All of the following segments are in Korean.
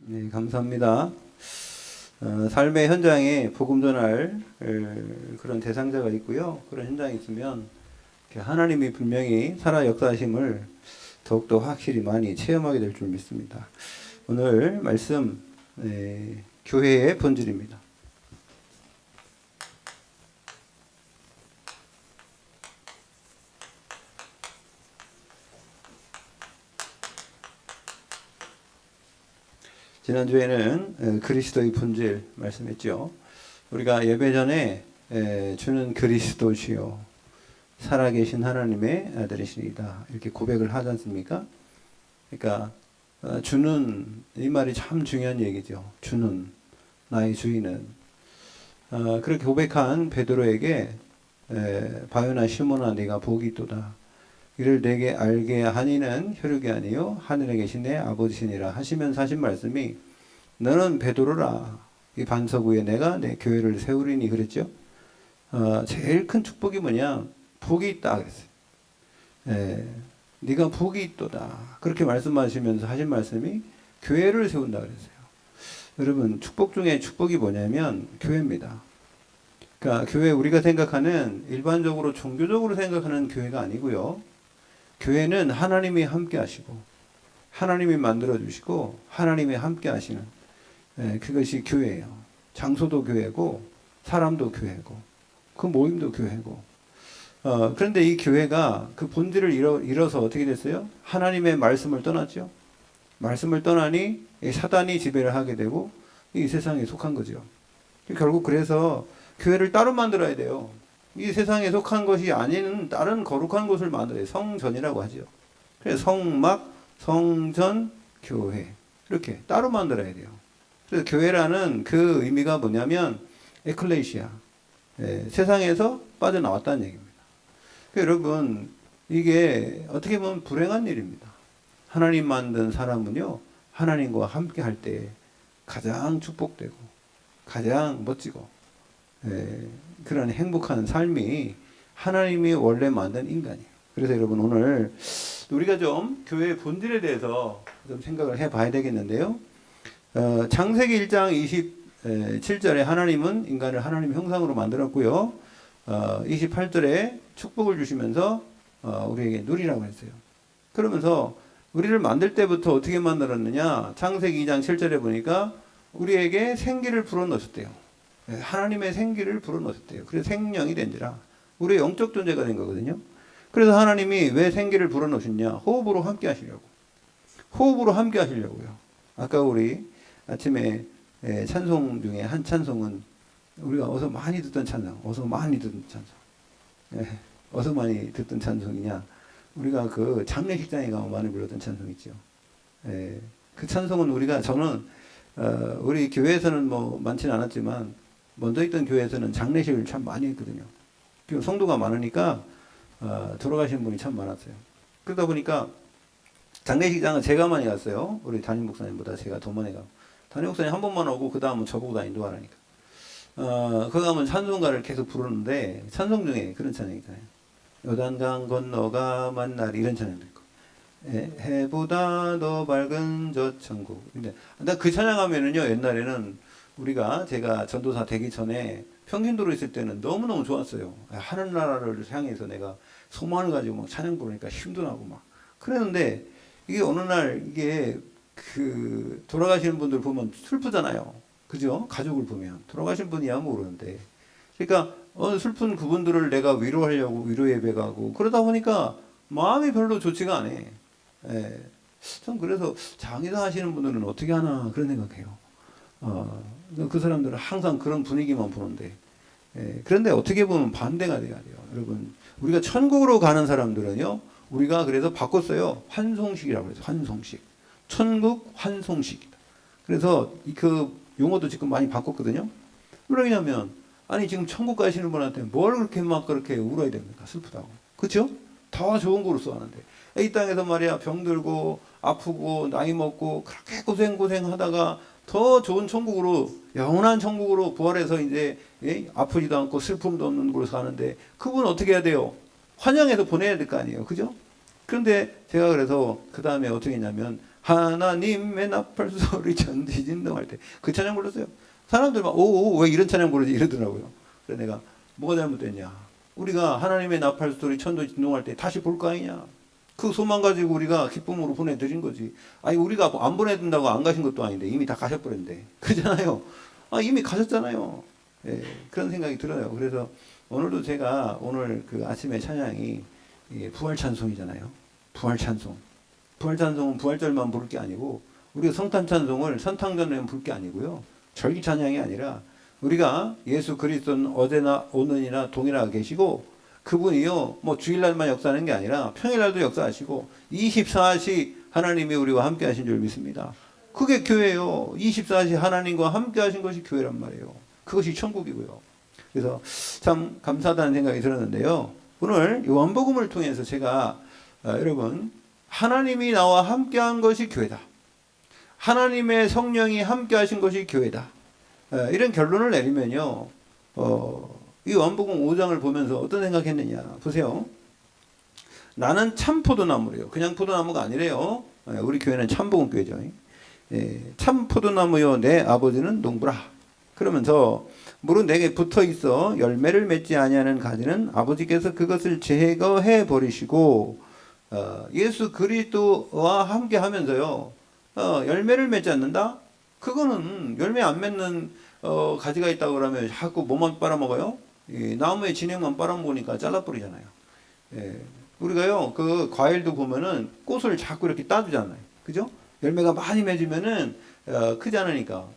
네, 감사합니다. 삶의 현장에 복음 전할 그런 대상자가 있고요. 그런 현장이 있으면 하나님이 분명히 살아 역사하심을 더욱더 확실히 많이 체험하게 될 줄 믿습니다. 오늘 말씀 교회의 본질입니다. 지난주에는 그리스도의 본질 말씀했죠. 우리가 예배 전에 주는 그리스도시요 살아계신 하나님의 아들이시니다 이렇게 고백을 하지 않습니까? 그러니까 주는, 이 말이 참 중요한 얘기죠. 주는, 나의 주인은. 그렇게 고백한 베드로에게 바요나 시몬아 네가 복이 있도다. 이를 내게 알게 하니는 혈육이 아니요 하늘에 계신 내 아버지시니라 하시면서 하신 말씀이 너는 베드로라 이 반석 위에 내가 내 교회를 세우리니 그랬죠. 제일 큰 축복이 뭐냐? 복이 있다 그랬어요. 네가 복이 있도다 그렇게 말씀하시면서 하신 말씀이 교회를 세운다 그랬어요. 여러분, 축복 중에 축복이 뭐냐면 교회입니다. 그러니까 교회, 우리가 생각하는 일반적으로 종교적으로 생각하는 교회가 아니고요. 교회는 하나님이 함께 하시고 하나님이 만들어 주시고 하나님이 함께 하시는 그것이 교회예요. 장소도 교회고 사람도 교회고 그 모임도 교회고. 그런데 이 교회가 그 본질을 잃어서 어떻게 됐어요? 하나님의 말씀을 떠났죠. 말씀을 떠나니 사단이 지배를 하게 되고 이 세상에 속한 거죠. 결국 그래서 교회를 따로 만들어야 돼요. 이 세상에 속한 것이 아닌 다른 거룩한 곳을 만들어요. 성전이라고 하죠. 그래서 성막, 성전, 교회 이렇게 따로 만들어야 돼요. 그래서 교회라는 그 의미가 뭐냐면 에클레시아, 세상에서 빠져나왔다는 얘기입니다. 그러니까 여러분, 이게 어떻게 보면 불행한 일입니다. 하나님 만든 사람은요, 하나님과 함께 할 때 가장 축복되고 가장 멋지고 그런 행복한 삶이 하나님이 원래 만든 인간이에요. 그래서 여러분, 오늘 우리가 좀 교회의 본질에 대해서 좀 생각을 해봐야 되겠는데요. 창세기 1장 27절에 하나님은 인간을 하나님의 형상으로 만들었고요. 28절에 축복을 주시면서 우리에게 누리라고 했어요. 그러면서 우리를 만들 때부터 어떻게 만들었느냐? 창세기 2장 7절에 보니까 우리에게 생기를 불어넣으셨대요. 하나님의 생기를 불어넣으셨대요. 그래서 생명이 된지라 우리의 영적 존재가 된 거거든요. 그래서 하나님이 왜 생기를 불어넣으셨냐? 호흡으로 함께 하시려고. 호흡으로 함께 하시려고요. 아까 우리 아침에 찬송 중에 한 찬송은 우리가 어서 많이 듣던 찬송, 어서 많이 듣던 찬송. 어서 많이 듣던 찬송이냐? 우리가 그 장례식장에 가면 많이 불렀던 찬송 있죠. 그 찬송은 저는 우리 교회에서는 뭐 많지는 않았지만 먼저 있던 교회에서는 장례식을 참 많이 했거든요. 성도가 많으니까 돌아가신 분이 참 많았어요. 그러다 보니까 장례식장은 제가 많이 갔어요. 우리 담임 목사님보다 제가 더 많이 가고. 담임 목사님 한 번만 오고 그 다음은 저보고 다 인도하라니까. 거기 가면 찬송가를 계속 부르는데 찬송 중에 그런 찬양 있잖아요. 요단강 건너가 만날 이런 찬양도 있고 해보다 더 밝은 저 천국. 근데 그 찬양하면은요, 옛날에는 제가 전도사 되기 전에 평균도로 있을 때는 너무너무 좋았어요. 하늘나라를 향해서 내가 소망을 가지고 막 찬양 부르니까 힘도 나고 막 그랬는데, 이게 어느 날 이게 돌아가시는 분들 보면 슬프잖아요. 그죠? 가족을 보면 돌아가신 분이야 모르는데, 그러니까 슬픈 그분들을 내가 위로하려고 위로 예배 가고 그러다 보니까 마음이 별로 좋지가 않아. 전 그래서 장의사 하시는 분들은 어떻게 하나 그런 생각해요. 그 사람들은 항상 그런 분위기만 보는데, 그런데 어떻게 보면 반대가 돼야 돼요. 여러분, 우리가 천국으로 가는 사람들은요, 우리가 그래서 바꿨어요. 환송식이라고 해서 환송식. 천국 환송식이다. 그래서 그 용어도 지금 많이 바꿨거든요. 왜냐면 아니 지금 천국 가시는 분한테 뭘 그렇게 막 그렇게 울어야 됩니까? 슬프다고. 그렇죠? 더 좋은 거로 써하는데 이 땅에서 말이야 병들고 아프고 나이 먹고 그렇게 고생하다가 더 좋은 천국으로, 영원한 천국으로 부활해서 이제 아프지도 않고 슬픔도 없는 곳으로 사는데 그분 어떻게 해야 돼요? 환영해서 보내야 될 거 아니에요. 그죠? 그런데 제가 그래서 그 다음에 어떻게 했냐면 하나님의 나팔 소리 전지진동할 때 그 찬양 불렀어요. 사람들 막 오오 왜 이런 찬양 부르지 이러더라고요. 그래서 내가 뭐가 잘못됐냐? 우리가 하나님의 나팔 소리 천도 진동할 때 다시 볼 거 아니냐? 그 소망 가지고 우리가 기쁨으로 보내드린 거지. 아니 우리가 안 보내준다고 안 가신 것도 아닌데 이미 다 가셔버렸는데 그잖아요. 아 이미 가셨잖아요. 예, 그런 생각이 들어요. 그래서 오늘도 제가 오늘 그 아침에 찬양이 부활 찬송이잖아요. 부활 찬송. 부활 찬송은 부활절만 부를 게 아니고 우리가 성탄 찬송을 선탕전에만 부를 게 아니고요. 절기 찬양이 아니라 우리가 예수 그리스도는 어제나 오늘이나 동일하게 계시고 그분이요 뭐 주일날만 역사하는 게 아니라 평일날도 역사하시고 24시 하나님이 우리와 함께 하신 줄 믿습니다. 그게 교회예요. 24시 하나님과 함께 하신 것이 교회란 말이에요. 그것이 천국이고요. 그래서 참 감사하다는 생각이 들었는데요. 오늘 요한복음을 통해서 제가 여러분 하나님이 나와 함께한 것이 교회다. 하나님의 성령이 함께하신 것이 교회다. 이런 결론을 내리면요. 이 요한복음 5장을 보면서 어떤 생각했느냐. 보세요. 나는 참 포도나무래요. 그냥 포도나무가 아니래요. 우리 교회는 참복음 교회죠. 참 포도나무요 내 아버지는 농부라. 그러면서 무릇 내게 붙어 있어 열매를 맺지 아니하는 가지는 아버지께서 그것을 제거해 버리시고 예수 그리스도와 함께 하면서요 열매를 맺지 않는다? 그거는 열매 안 맺는 가지가 있다고 그러면 자꾸 뭐만 빨아먹어요? 나무의 진액만 빨아먹으니까 잘라버리잖아요. 우리가요 그 과일도 보면은 꽃을 자꾸 이렇게 따주잖아요. 그죠? 열매가 많이 맺으면은 크지 않으니까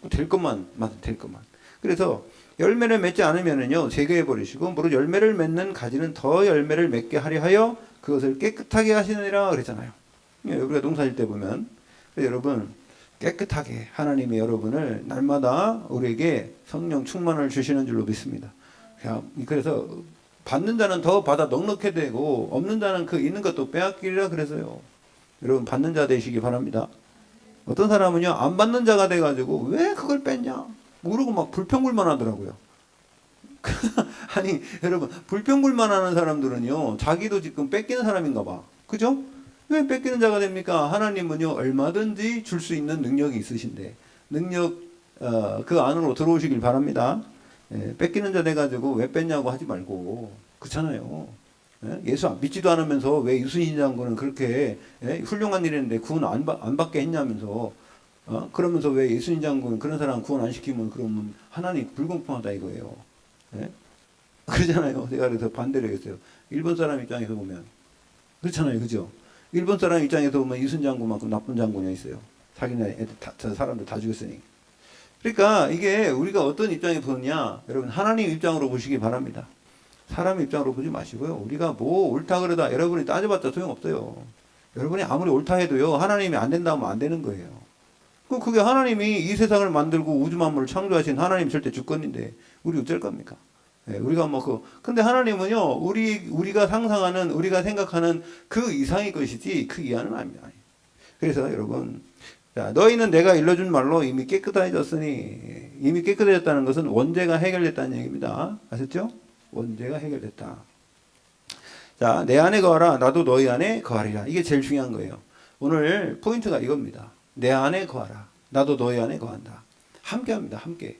될 것만 될 것만. 그래서 열매를 맺지 않으면은요 제거해 버리시고 무릇 열매를 맺는 가지는 더 열매를 맺게 하려 하여 그것을 깨끗하게 하시느니라 그랬잖아요. 우리가 농사질 때 보면 여러분 깨끗하게 하나님이 여러분을 날마다 우리에게 성령 충만을 주시는 줄로 믿습니다. 그래서 받는 자는 더 받아 넉넉해 되고 없는 자는 그 있는 것도 빼앗기리라 그래서요. 여러분 받는 자 되시기 바랍니다. 어떤 사람은요 안 받는 자가 돼가지고 왜 그걸 뺐냐 모르고 막 불평불만하더라고요. 아니 여러분 불평불만하는 사람들은요 자기도 지금 뺏기는 사람인가 봐. 그죠? 왜 뺏기는 자가 됩니까? 하나님은요 얼마든지 줄 수 있는 능력이 있으신데 능력 그 안으로 들어오시길 바랍니다. 뺏기는 자 돼가지고 왜 뺐냐고 하지 말고 그렇잖아요. 예수 믿지도 않으면서 왜 유순신 장군은 그렇게 훌륭한 일인데 구원 안 받게 했냐면서 그러면서 왜 예수신 장군 그런 사람 구원 안 시키면 그러면 하나님 불공평하다 이거예요. 그러잖아요. 제가 그래서 반대로 했어요. 일본 사람 입장에서 보면 그렇잖아요. 그죠? 일본 사람 입장에서 보면 이순 장군만큼 나쁜 장군이 있어요. 자기네 애들 저 사람들 다 죽였으니. 그러니까 이게 우리가 어떤 입장에 보느냐 여러분 하나님 입장으로 보시기 바랍니다. 사람 입장으로 보지 마시고요. 우리가 뭐 옳다 그러다 여러분이 따져봤자 소용없어요. 여러분이 아무리 옳다 해도요 하나님이 안 된다 하면 안 되는 거예요. 그게 하나님이 이 세상을 만들고 우주 만물을 창조하신 하나님 절대 주권인데 우리 어쩔 겁니까? 우리가 뭐 근데 하나님은요 우리가 상상하는 우리가 생각하는 그 이상의 것이지 그 이하는 아닙니다. 그래서 여러분 자, 너희는 내가 일러준 말로 이미 깨끗해졌으니 이미 깨끗해졌다는 것은 원죄가 해결됐다는 얘기입니다. 아셨죠? 원죄가 해결됐다. 자, 내 안에 거하라 나도 너희 안에 거하리라. 이게 제일 중요한 거예요. 오늘 포인트가 이겁니다. 내 안에 거하라 나도 너희 안에 거한다. 함께합니다. 함께.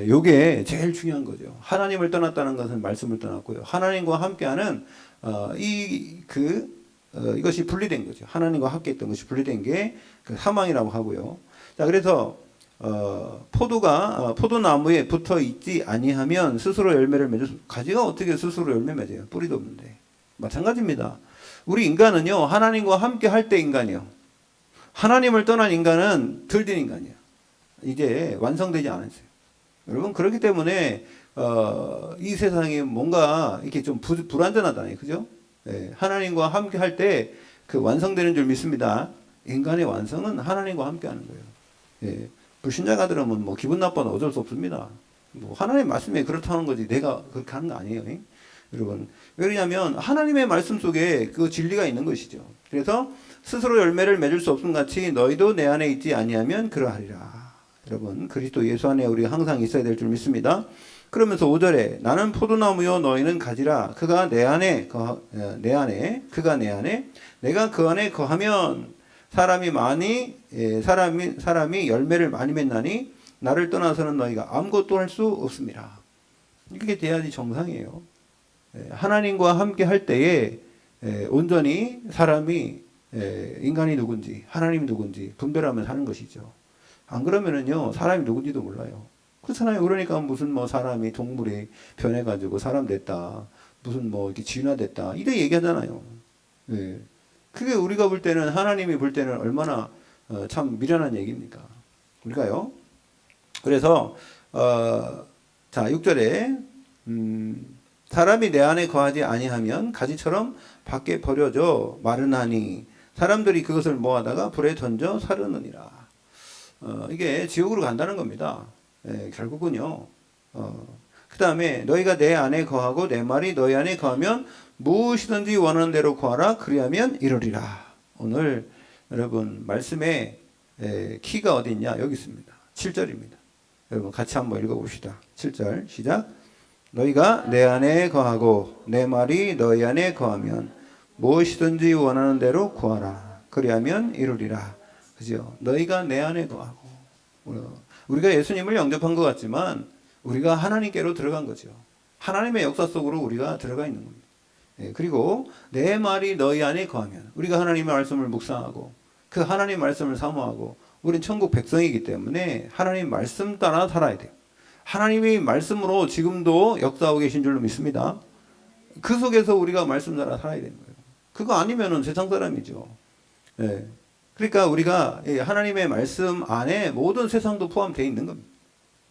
요게 제일 중요한 거죠. 하나님을 떠났다는 것은 말씀을 떠났고요. 하나님과 함께하는 이것이 분리된 거죠. 하나님과 함께했던 것이 분리된 게 그 사망이라고 하고요. 자, 그래서 포도나무에 붙어 있지 아니하면 스스로 열매를 맺을 수. 가지가 어떻게 스스로 열매 맺어요? 뿌리도 없는데. 마찬가지입니다. 우리 인간은요 하나님과 함께 할 때 인간이요. 하나님을 떠난 인간은 덜 된 인간이에요. 이제 완성되지 않았어요. 여러분 그렇기 때문에 이 세상이 뭔가 이렇게 좀 불완전하다니 그죠? 하나님과 함께 할 때 그 완성되는 줄 믿습니다. 인간의 완성은 하나님과 함께 하는 거예요. 불신자가 들으면 뭐 기분 나빠도 어쩔 수 없습니다. 뭐 하나님의 말씀에 그렇다는 거지 내가 그렇게 하는 거 아니에요. 여러분 왜냐하면 하나님의 말씀 속에 그 진리가 있는 것이죠. 그래서 스스로 열매를 맺을 수 없음 같이 너희도 내 안에 있지 아니하면 그러하리라. 여러분 그리스도 예수 안에 우리가 항상 있어야 될 줄 믿습니다. 그러면서 5절에 나는 포도나무요 너희는 가지라 그가 내 안에 그가 내 안에 내가 그 안에 거하면 사람이 열매를 많이 맺나니 나를 떠나서는 너희가 아무것도 할 수 없습니다. 이렇게 돼야지 정상이에요. 하나님과 함께 할 때에 온전히 사람이 인간이 누군지 하나님이 누군지 분별하며 사는 것이죠. 안 그러면은요 사람이 누군지도 몰라요. 그렇잖아요. 그러니까 무슨 뭐 사람이 동물이 변해가지고 사람 됐다, 무슨 뭐 이렇게 진화됐다 이래 얘기하잖아요. 그게 우리가 볼 때는 하나님이 볼 때는 얼마나 참 미련한 얘기입니까? 우리가요. 그래서 자 6절에 사람이 내 안에 거하지 아니하면 가지처럼 밖에 버려져 마르나니 사람들이 그것을 모아다가 불에 던져 사르느니라. 이게 지옥으로 간다는 겁니다. 결국은요. 그 다음에 너희가 내 안에 거하고 내 말이 너희 안에 거하면 무엇이든지 원하는 대로 구하라 그리하면 이루리라. 오늘 여러분 말씀의 키가 어디 있냐? 여기 있습니다. 7절입니다. 여러분 같이 한번 읽어봅시다. 7절 시작. 너희가 내 안에 거하고 내 말이 너희 안에 거하면 무엇이든지 원하는 대로 구하라 그리하면 이루리라. 그죠? 너희가 내 안에 거하고 우리가 예수님을 영접한 것 같지만 우리가 하나님께로 들어간 거죠. 하나님의 역사 속으로 우리가 들어가 있는 겁니다. 그리고 내 말이 너희 안에 거하면 우리가 하나님의 말씀을 묵상하고 그 하나님 말씀을 사모하고 우리는 천국 백성이기 때문에 하나님 말씀 따라 살아야 돼요. 하나님의 말씀으로 지금도 역사하고 계신 줄로 믿습니다. 그 속에서 우리가 말씀 따라 살아야 되는 거예요. 그거 아니면은 세상 사람이죠. 그러니까 우리가 하나님의 말씀 안에 모든 세상도 포함되어 있는 겁니다.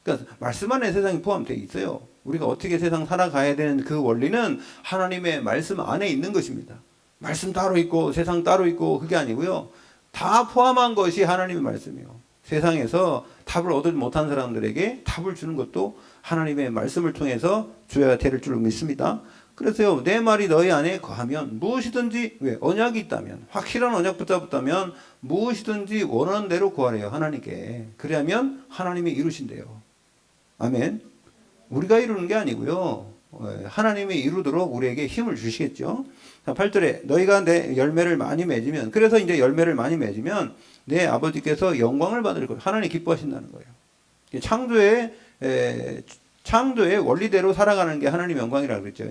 그러니까 말씀 안에 세상이 포함되어 있어요. 우리가 어떻게 세상 살아가야 되는 그 원리는 하나님의 말씀 안에 있는 것입니다. 말씀 따로 있고 세상 따로 있고 그게 아니고요. 다 포함한 것이 하나님의 말씀이에요. 세상에서 답을 얻지 못한 사람들에게 답을 주는 것도 하나님의 말씀을 통해서 줘야 될 줄로 믿습니다. 그래서요, 내 말이 너희 안에 거하면 무엇이든지, 왜? 언약이 있다면, 확실한 언약 붙잡았다면 무엇이든지 원하는 대로 구하래요, 하나님께. 그래야면 하나님이 이루신대요. 아멘. 우리가 이루는 게 아니고요, 하나님이 이루도록 우리에게 힘을 주시겠죠. 8절에 너희가 내 열매를 많이 맺으면, 그래서 이제 열매를 많이 맺으면 내 아버지께서 영광을 받을 거예요. 하나님 기뻐하신다는 거예요. 창조의 원리대로 살아가는 게 하나님 영광이라고 그랬죠.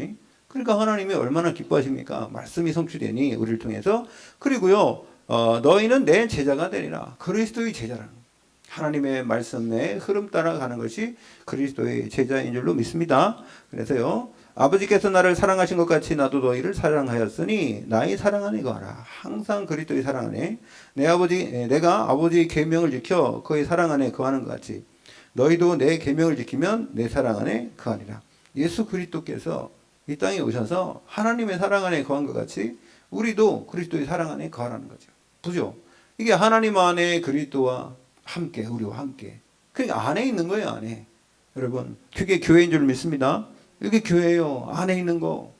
그러니까 하나님이 얼마나 기뻐하십니까? 말씀이 성취되니 우리를 통해서. 그리고요, 너희는 내 제자가 되리라. 그리스도의 제자라는 거예요. 하나님의 말씀의 흐름 따라가는 것이 그리스도의 제자인 줄로 믿습니다. 그래서요, 아버지께서 나를 사랑하신 것 같이 나도 너희를 사랑하였으니 나의 사랑 안에 거하라. 항상 그리스도의 사랑 안에 내가 아버지의 계명을 지켜 그의 사랑 안에 거하는 것 같이 너희도 내 계명을 지키면 내 사랑 안에 거하리라. 예수 그리스도께서 이 땅에 오셔서 하나님의 사랑 안에 거한 것 같이 우리도 그리스도의 사랑 안에 거하라는 거죠. 보죠? 이게 하나님 안에 그리스도와 함께, 우리와 함께. 그러니까 안에 있는 거예요, 안에. 여러분, 그게 교회인 줄 믿습니다. 이게 교회예요. 안에 있는 거.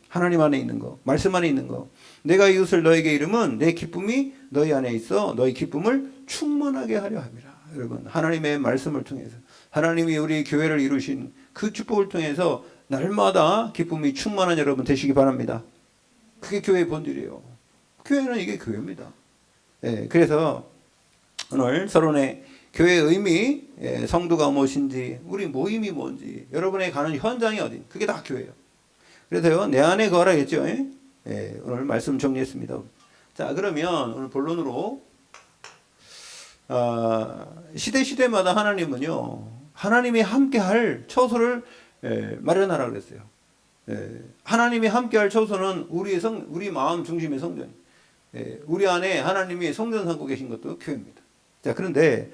하나님 안에 있는 거. 말씀 안에 있는 거. 내가 이웃을 너에게 이름은 내 기쁨이 너희 안에 있어 너희 기쁨을 충만하게 하려 함이라. 여러분, 하나님의 말씀을 통해서 하나님이 우리 교회를 이루신 그 축복을 통해서 날마다 기쁨이 충만한 여러분 되시기 바랍니다. 그게 교회의 본질이에요. 교회는 이게 교회입니다. 그래서 오늘 서론의 교회의 의미, 성도가 무엇인지, 우리 모임이 뭔지, 여러분의 가는 현장이 어디, 그게 다 교회예요. 그래서요, 내 안에 거하라 했죠. 오늘 말씀 정리했습니다. 자, 그러면 오늘 본론으로 시대마다 하나님은요, 하나님이 함께할 처소를 마련하라 그랬어요. 하나님이 함께할 처소는 우리 마음 중심의 성전. 우리 안에 하나님이 성전 삼고 계신 것도 교회입니다. 자, 그런데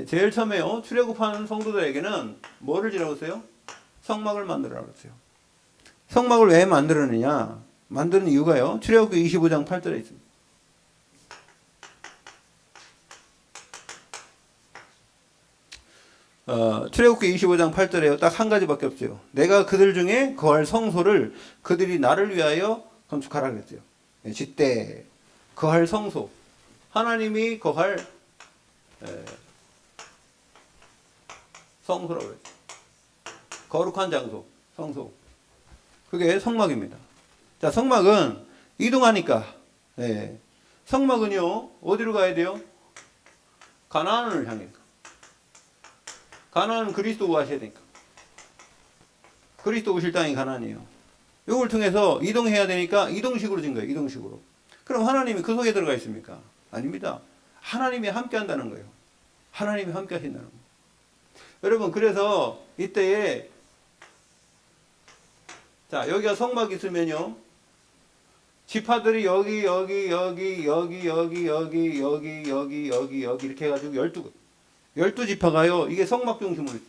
제일 처음에요, 출애굽하는 성도들에게는 뭐를 지라고 했어요? 성막을 만들라고 했어요. 성막을 왜 만들었느냐? 만드는 이유가요, 출애굽기 25장 8절에 있습니다. 출애굽기 25장 8절에요. 딱 한 가지밖에 없어요. 내가 그들 중에 거할 성소를 그들이 나를 위하여 건축하라 그랬어요. 쥐때 거할 성소. 하나님이 거할 성소라고 그랬어요. 거룩한 장소, 성소. 그게 성막입니다. 자, 성막은 이동하니까 성막은요 어디로 가야 돼요? 가나안을 향해. 가나안은 그리스도 오셔야 되니까. 그리스도 오실 땅이 가나안이에요. 이걸 통해서 이동해야 되니까 이동식으로 진 거예요. 이동식으로. 그럼 하나님이 그 속에 들어가 있습니까? 아닙니다. 하나님이 함께 한다는 거예요. 하나님이 함께 하신다는 거예요. 여러분, 그래서 이때에 자, 여기가 성막이 있으면요. 지파들이 여기 이렇게 해가지고 12지파가요. 이게 성막 중심으로 있어요.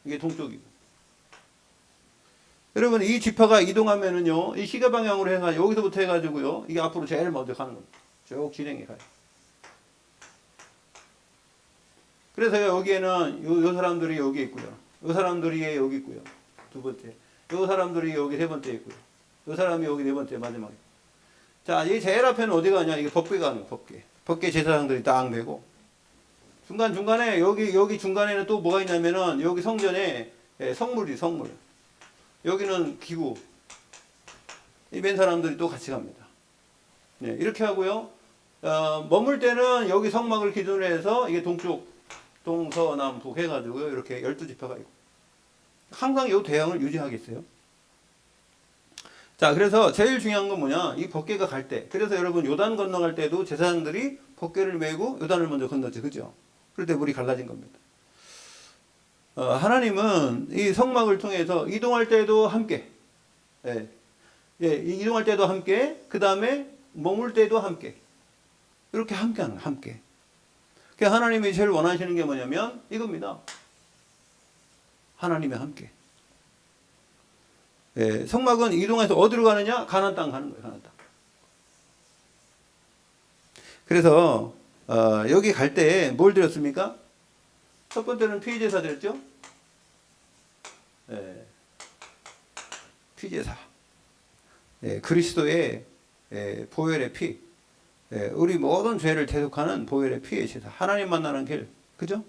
이게 동쪽이고. 여러분, 이 지파가 이동하면은요. 이 시계 방향으로 해가지고 여기서부터 해가지고요. 이게 앞으로 제일 먼저 가는 겁니다. 쭉 진행해 가요. 그래서 여기에는 요 사람들이 여기 있고요. 요 사람들이 여기 있고요. 두 번째. 요 사람들이 여기 세 번째 있고요. 요 사람이 여기 네 번째 마지막에. 자, 이 제일 앞에는 어디 가냐? 이게 법궤가 가는 거예요. 법궤 제사장들이 딱 매고. 중간에 여기 중간에는 또 뭐가 있냐면은 여기 성전에 성물이 성물. 여기는 기구. 이 맨 사람들이 또 같이 갑니다. 네, 이렇게 하고요. 머물 때는 여기 성막을 기준으로 해서 이게 동쪽, 동서남북 해가지고요. 이렇게 12지파가 있고. 항상 이 대형을 유지하겠어요. 자, 그래서 제일 중요한 건 뭐냐? 이 법궤가 갈 때. 그래서 여러분 요단 건너갈 때도 제사장들이 법궤를 메고 요단을 먼저 건너지, 그죠? 그럴 때 물이 갈라진 겁니다. 하나님은 이 성막을 통해서 이동할 때도 함께, 이동할 때도 함께, 그 다음에 머물 때도 함께, 이렇게 함께하는 거예요, 함께. 그러니까 하나님이 제일 원하시는 게 뭐냐면 이겁니다. 하나님의 함께. 성막은 이동해서 어디로 가느냐? 가나안 땅 가는 거예요, 가나안 땅. 그래서 여기 갈 때 뭘 드렸습니까? 첫 번째는 피제사 드렸죠? 피제사. 그리스도의 보혈의 피. 우리 모든 죄를 대속하는 보혈의 피의 제사. 하나님 만나는 길. 그죠?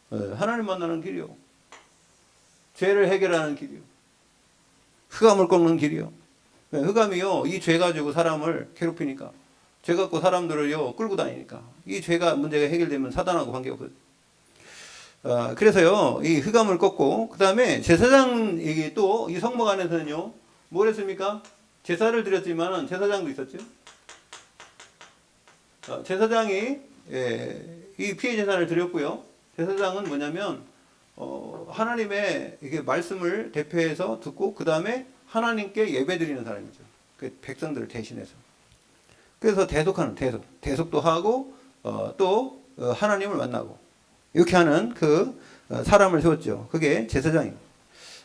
하나님 만나는 길이요. 죄를 해결하는 길이요. 흑암을 꺾는 길이요. 흑암이요. 이 죄 가지고 사람을 괴롭히니까. 죄 갖고 사람들을요. 끌고 다니니까. 이 죄가 문제가 해결되면 사단하고 관계없어요. 그래서요. 이 흑암을 꺾고 그 다음에 제사장 이게 또 이 성막 안에서는요. 뭘 했습니까? 제사를 드렸지만 제사장도 있었죠. 제사장이 이 피해 제사를 드렸고요. 제사장은 뭐냐면 하나님의 이게 말씀을 대표해서 듣고 그 다음에 하나님께 예배드리는 사람이죠. 그 백성들을 대신해서. 그래서 대속하는 대속도 하고 또 하나님을 만나고 이렇게 하는 그 사람을 세웠죠. 그게 제사장입니다.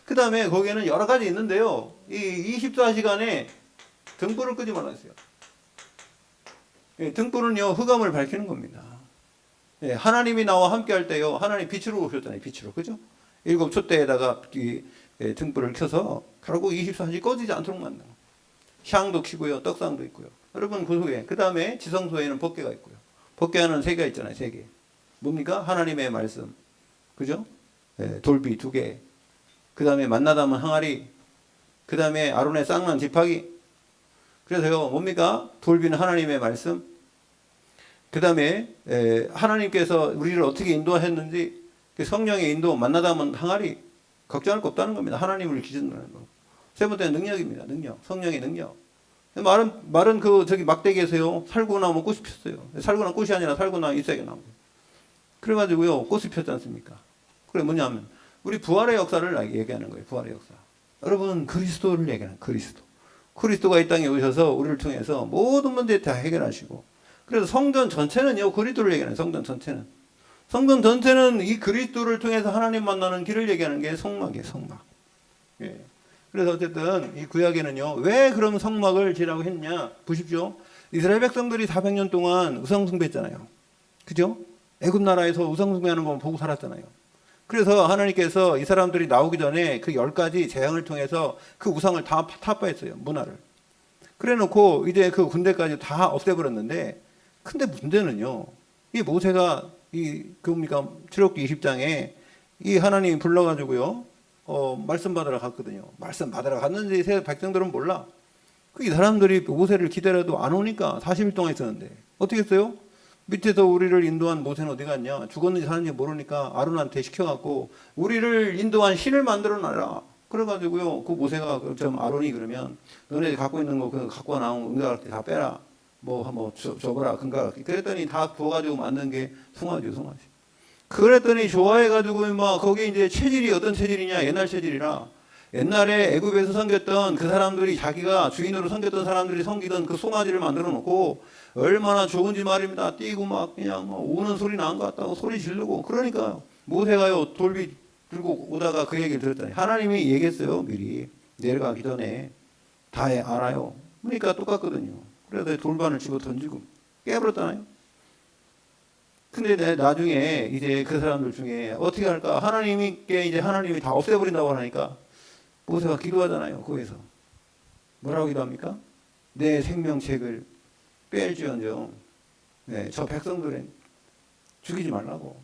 그 다음에 거기에는 여러 가지 있는데요. 이 24시간에 등불을 끄지 말았어요. 등불은요 흑암을 밝히는 겁니다. 하나님이 나와 함께 할 때요 하나님 빛으로 오셨잖아요. 빛으로, 그죠? 7촛대에다가 이 등불을 켜서 결국 24시간 꺼지지 않도록 만든 거예요. 향도 켜고요, 떡상도 있고요. 여러분 그 속에 그 다음에 지성소에는 법궤가 있고요. 법궤는 3개가 있잖아요. 3개. 뭡니까? 하나님의 말씀, 그죠? 돌비 2개. 그 다음에 만나 담은 항아리. 그 다음에 아론의 쌍난 지팡이. 그래서요 뭡니까? 돌비는 하나님의 말씀. 그 다음에 하나님께서 우리를 어떻게 인도하셨는지 성령의 인도 만나 담은 항아리. 걱정할 거 없다는 겁니다. 하나님을 기준으로 하는 거. 세 번째는 능력입니다. 능력. 성령의 능력. 말은 저기 막대기에서요 살구나무 꽃이 폈어요. 살구나무 꽃이 아니라 살구나무 잎사귀가 나온 거예요. 그래가지고요 꽃이 폈지 않습니까? 그래 뭐냐면 우리 부활의 역사를 얘기하는 거예요. 부활의 역사. 여러분 그리스도를 얘기하는 그리스도. 그리스도가 이 땅에 오셔서 우리를 통해서 모든 문제 다 해결하시고. 그래서 성전 전체는요 그리스도를 얘기하는 성전 전체는. 성전 전체는 이 그리스도를 통해서 하나님 만나는 길을 얘기하는 게 성막이에요. 성막. 그래서 어쨌든 이 구약에는요 왜 그럼 성막을 지라고 했냐 보십시오. 이스라엘 백성들이 400년 동안 우상숭배했잖아요. 그죠? 애굽 나라에서 우상숭배하는 거 보고 살았잖아요. 그래서 하나님께서 이 사람들이 나오기 전에 그 10가지 재앙을 통해서 그 우상을 다 타파했어요. 문화를. 그래 놓고 이제 그 군대까지 다 없애버렸는데 근데 문제는요. 이 모세가 뭡니까? 출애굽기 20장에 이 하나님이 불러가지고요. 말씀 받으러 갔거든요. 말씀 받으러 갔는지 백성들은 몰라. 그 이 사람들이 모세를 기다려도 안 오니까 40일 동안 있었는데 어떻게 했어요? 밑에서 우리를 인도한 모세는 어디 갔냐? 죽었는지 사는지 모르니까 아론한테 시켜갖고 우리를 인도한 신을 만들어 놔라. 그래가지고요, 그 모세가 좀 아론이 그러면 너네 갖고 있는 거 그 갖고 나온 은가를 다 빼라. 뭐 줘봐라 금가. 그랬더니 다 부어가지고 만든 게 송아지. 그랬더니 좋아해가지고 막 거기 이제 체질이 어떤 체질이냐? 옛날 체질이라. 옛날에 애굽에서 섬겼던 그 사람들이 자기가 주인으로 섬겼던 사람들이 섬기던 그 송아지를 만들어 놓고 얼마나 좋은지 말입니다. 뛰고 막 그냥 막 우는 소리 나는 것 같다고 소리 지르고. 그러니까 모세가요 돌비 들고 오다가 그 얘기를 들었더니 하나님이 얘기했어요. 미리 내려가기 전에 다 알아요. 그러니까 똑같거든요. 그래서 돌반을 집어 던지고 깨버렸잖아요. 근데 나중에 이제 그 사람들 중에 어떻게 할까? 하나님께 이제 하나님이 다 없애버린다고 하니까 모세가 기도하잖아요. 거기서 뭐라고 기도합니까? 내 생명책을 뺄지언정 네, 저 백성들은 죽이지 말라고.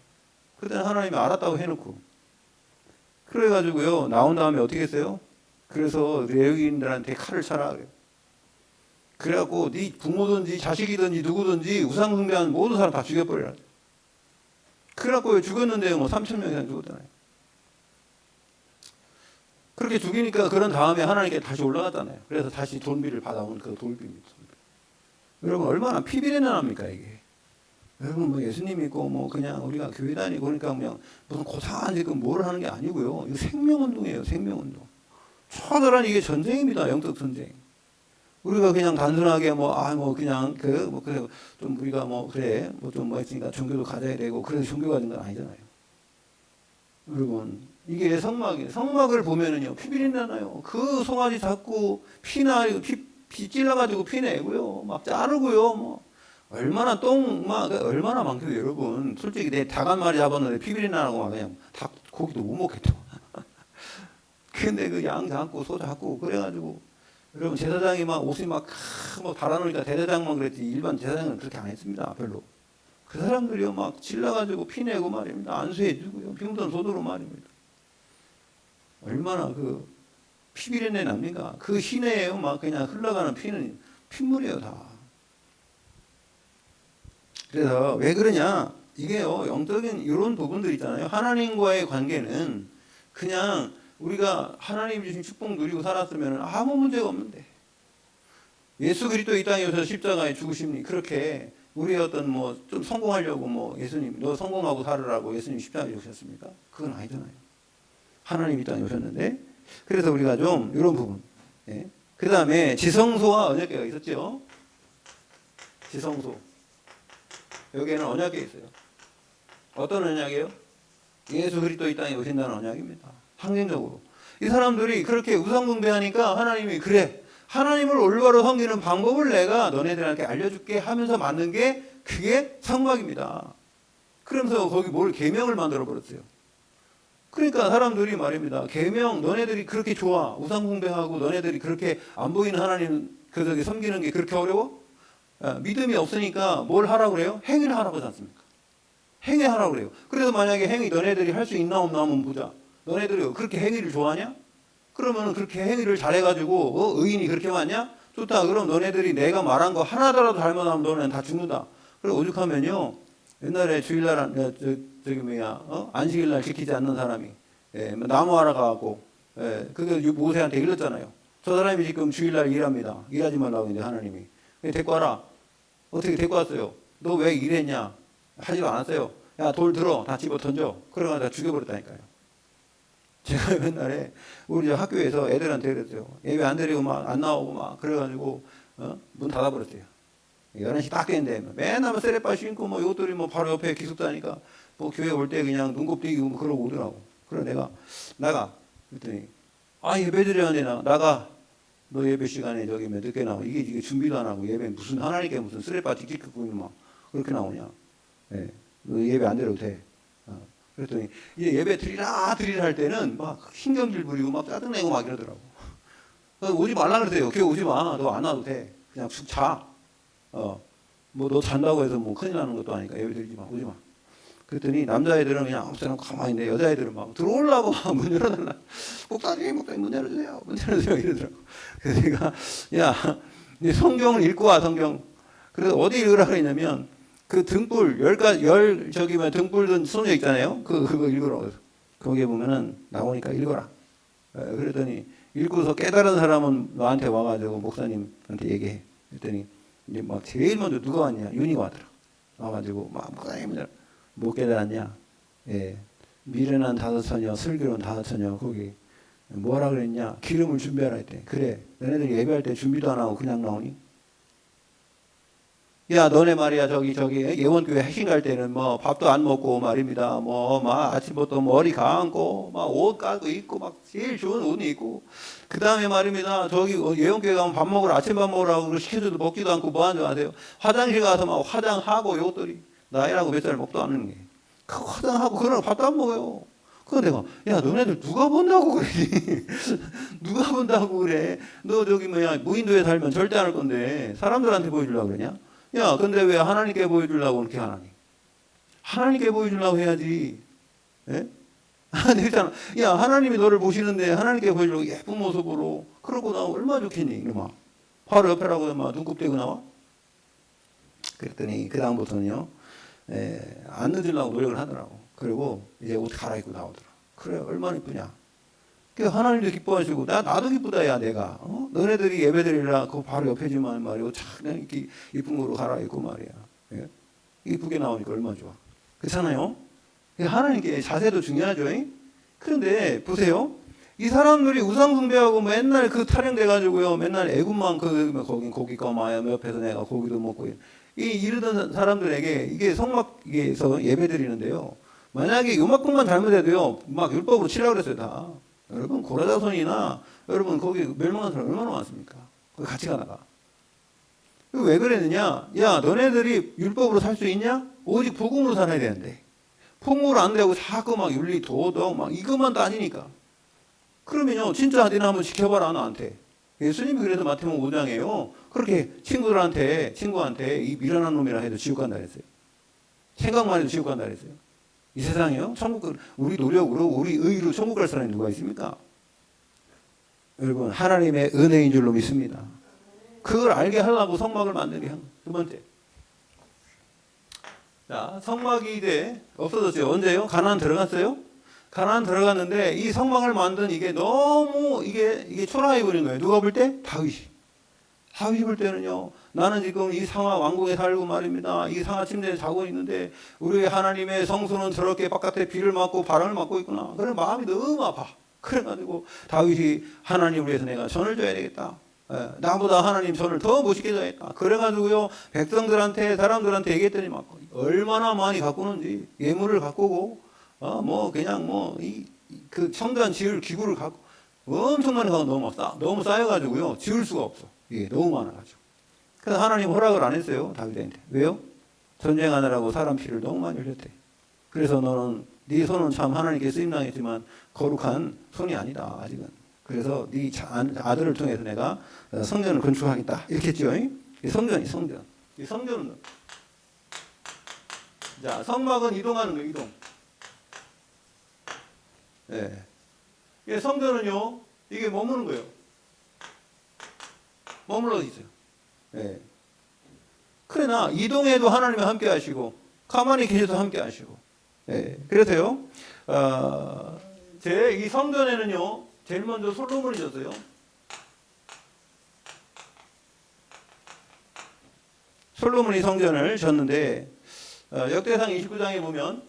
그때는 하나님이 알았다고 해놓고 그래가지고요 나온 다음에 어떻게 했어요? 그래서 레위인들한테 칼을 차라 그래요. 그래갖고 네 부모든지 자식이든지 누구든지 우상 숭배하는 모든 사람 다 죽여버리라. 그래갖고 죽었는데요 뭐 3,000명 이상 죽었잖아요. 그렇게 죽이니까 그런 다음에 하나님께 다시 올라갔잖아요. 그래서 다시 돌비를 받아온 그 돌비입니다. 여러분 얼마나 피비린내납니까 이게. 여러분 뭐 예수님 있고 뭐 그냥 우리가 교회 다니고 그러니까 그냥 무슨 고상한 지금 뭘 하는 게 아니고요. 이거 생명운동이에요. 생명운동. 처절한 이게 전쟁입니다. 영적 전쟁. 우리가 그냥 단순하게 그냥 좀 우리가 그래 좀 있으니까 종교도 가져야 되고 그래서 종교 가진 건 아니잖아요. 여러분 이게 성막을 보면은요 피비린내 나요. 그 송아지 잡고 피 찔러가지고 피 내고요 막 자르고요 뭐 얼마나 얼마나 많겠어요. 여러분 솔직히 내 닭 한 마리 잡았는데 피비린내 나고 막 그냥 닭 고기도 못 먹겠죠. 근데 그 양 잡고 소 잡고 그래가지고 여러분 제사장이 막 옷이 막 달아놓으니까 대제사장만 그랬지 일반 제사장은 그렇게 안 했습니다. 별로. 그 사람들이요 막 질러가지고 피내고 말입니다. 안수해주고요 병든 소도로 말입니다. 얼마나 그 피비린내 납니까? 그 시내에 막 그냥 흘러가는 피는 핏물이에요 다. 그래서 왜 그러냐? 이게요 영적인 이런 부분들 있잖아요. 하나님과의 관계는 그냥 우리가 하나님 주신 축복 누리고 살았으면 아무 문제가 없는데 예수 그리스도 이 땅에 오셔서 십자가에 죽으심니 그렇게 우리 어떤 좀 성공하려고 예수님 너 성공하고 살으라고 예수님 십자가에 오셨습니까? 그건 아니잖아요. 하나님 이 땅에 오셨는데 그래서 우리가 좀 이런 부분. 예. 그 다음에 지성소와 언약궤가 있었죠. 지성소. 여기에는 언약궤 있어요. 어떤 언약이에요? 예수 그리스도 이 땅에 오신다는 언약입니다. 상징적으로. 이 사람들이 그렇게 우상숭배하니까 하나님이 그래. 하나님을 올바로 섬기는 방법을 내가 너네들한테 알려줄게 하면서 만든 게 그게 성막입니다. 그러면서 거기 계명을 만들어 버렸어요. 그러니까 사람들이 말입니다. 계명 너네들이 그렇게 좋아. 우상숭배하고 너네들이 그렇게 안 보이는 하나님 섬기는 게 그렇게 어려워? 믿음이 없으니까 뭘 하라고 그래요? 행위를 하라고 하지 않습니까? 행위하라고 그래요. 그래서 만약에 행위 너네들이 할 수 있나 없나 한번 보자. 너네들이 그렇게 행위를 좋아하냐? 그러면 그렇게 행위를 잘해가지고 의인이 그렇게 많냐? 좋다. 그럼 너네들이 내가 말한 거 하나더라도 잘못하면 너네는 다 죽는다. 그리고 오죽하면요. 옛날에 주일날 안식일날 지키지 않는 사람이 나무하러 가고 그게 모세한테 일렀잖아요. 저 사람이 지금 주일날 일합니다. 일하지 말라고 이제 하나님이 데리고 와라. 어떻게 데리고 왔어요? 너 왜 일했냐? 하지도 않았어요. 야, 돌 들어. 다 집어 던져. 그러고 다 죽여버렸다니까요. 제가 옛날에 우리 학교에서 애들한테 그랬어요. 예배 안 드리고 막 안 나오고 막 그래가지고 문 닫아버렸어요. 11시 딱 됐는데 맨날 쓰레빠 신고 이것들이 바로 옆에 기숙사니까 교회 올 때 그냥 눈곱 띄고 그러고 오더라고. 그래 내가 나가. 그랬더니 예배 드려야 되나? 나가. 너 예배 시간에 저기 늦게 나와. 이게 준비도 안 하고 예배 무슨 하나님께 무슨 쓰레빠 틱틱 긋고 막 그렇게 나오냐? 예. 너 예배 안 드려도 돼. 그랬더니 이제 예배 드리라 할 때는 막 신경질 부리고 막 짜증내고 막 이러더라고. 오지 말라 그러세요. 교회 오지 마. 너 안 와도 돼. 그냥 자. 너 잔다고 해서 큰일 나는 것도 아니까 예배 드리지 마. 오지 마. 그랬더니 남자애들은 그냥 아무 사람 가만히 있는데 여자애들은 막 들어오려고 막 문 열어달라. 목사님 문 열어주세요. 문 열어주세요. 이러더라고. 그래서 내가 야 성경을 읽고 와 성경. 그래서 어디 읽으라 그랬냐면 그 등불 저기면 등불 든 소녀 있잖아요. 그거 읽으라고 해서 거기에 보면은 나오니까 읽어라. 그랬더니 읽고서 깨달은 사람은 너한테 와가지고 목사님한테 얘기해. 그랬더니 이제 막 제일 먼저 누가 왔냐? 윤희가 와더라. 와가지고 막 목사님 못 깨달았냐? 예. 미련한 5처녀, 슬기로운 5처녀 거기 뭐라 그랬냐? 기름을 준비하라 했대. 그래. 너네들이 예배할 때 준비도 안 하고 그냥 나오니? 야, 너네 말이야, 저기, 예원교회 핵심 갈 때는 뭐, 밥도 안 먹고 말입니다. 뭐, 막, 아침부터 머리 감고, 막, 옷 깔고 입고, 막, 제일 좋은 옷 입고, 그 다음에 말입니다. 저기, 예원교회 가면 밥 먹으러, 아침밥 먹으라고 시켜줘도 먹지도 않고 뭐 하는 줄 아세요? 화장실 가서 막 화장하고, 요것들이, 나이라고 몇 살 먹도 않는 게. 그 화장하고, 그러나 밥도 안 먹어요. 그래서 내가, 야, 너네들 누가 본다고 그러니? 누가 본다고 그래? 너 저기, 무인도에 살면 절대 안 할 건데, 사람들한테 보여주려고 그러냐? 야, 근데 왜 하나님께 보여주려고 그렇게 하나니? 하나님께 보여주려고 해야지. 예? 그렇잖아. 야, 하나님이 너를 보시는데 하나님께 보여주려고 예쁜 모습으로 그러고 나오면 얼마나 좋겠니? 이놈아. 바로 옆에라고 막 눈곱 떼고 나와? 그랬더니 그 다음부터는요. 안 늦으려고 노력을 하더라고. 그리고 이제 옷 갈아입고 나오더라. 그래, 얼마나 이쁘냐. 하나님도 기뻐하시고 나도 기쁘다 야 내가 너네들이 예배드리라 그 바로 옆에지만 말이야 참 이렇게 이쁜 거로 갈아입고 말이야. 예? 이쁘게 나오니까 얼마나 좋아. 그렇잖아요. 하나님께 자세도 중요하죠. 그런데 보세요. 이 사람들이 우상 숭배하고 맨날 그 타령돼 가지고요. 맨날 애굽만 거긴 고기 꺼마야 옆에서 내가 고기도 먹고 이러던 사람들에게 이게 성막에서 예배드리는데요. 만약에 요만큼만 잘못해도요. 막 율법으로 치라고 그랬어요 다. 여러분 고라자손이나 여러분 거기 멸망한 사람 얼마나 많습니까? 거기 같이 가다가 왜 그랬느냐? 야 너네들이 율법으로 살 수 있냐? 오직 복음으로 살아야 되는데 복음으로 안 되고 자꾸 막 윤리 도덕 막 이것만 따지니까 그러면요 진짜 니네 한번 지켜봐라 나한테. 예수님이 그래도 마태복음 5장에요 그렇게 친구한테 이 미련한 놈이라 해도 지옥 간다 그랬어요. 생각만 해도 지옥 간다 그랬어요. 이 세상에요? 천국, 우리 노력으로, 우리 의로 천국 갈 사람이 누가 있습니까? 여러분, 하나님의 은혜인 줄로 믿습니다. 그걸 알게 하려고 성막을 만든 게 두 번째. 자, 성막이 이제 없어졌어요. 언제요? 가나안 들어갔어요? 가나안 들어갔는데 이 성막을 만든 이게 너무 이게 초라해 보이는 거예요. 누가 볼 때? 다윗이 볼 때는요. 나는 지금 이 상하 왕궁에 살고 말입니다. 이 상하 침대에 자고 있는데 우리 하나님의 성소는 저렇게 바깥에 비를 맞고 바람을 맞고 있구나. 그래 마음이 너무 아파. 그래가지고 다윗이 하나님을 위해서 내가 전을 줘야 되겠다. 나보다 하나님 전을 더 멋있게 줘야겠다. 그래가지고요 백성들한테 사람들한테 얘기했더니 막 얼마나 많이 가꾸는지 예물을 가꾸고 뭐 그냥 그 성전 지을 기구를 갖고 엄청 많이 가고 너무 쌓여가지고요 지을 수가 없어. 이게 너무 많아가지고. 그래서 하나님 허락을 안 했어요 다윗한테. 왜요? 전쟁하느라고 사람 피를 너무 많이 흘렸대. 그래서 너는 네 손은 참 하나님께 쓰임당했지만 거룩한 손이 아니다 아직은. 그래서 네 아들을 통해서 내가 성전을 건축하겠다 이렇게 했죠. 이 성전. 이 성전은 자 성막은 이동하는 거 이동. 예. 이 성전은요 이게 머무는 거예요. 머물러 있어요. 예. 그러나 이동해도 하나님이 함께 하시고 가만히 계셔도 함께 하시고. 예. 그래서요. 제 이 성전에는요. 제일 먼저 솔로몬이 졌어요. 솔로몬이 성전을 졌는데 역대상 29장에 보면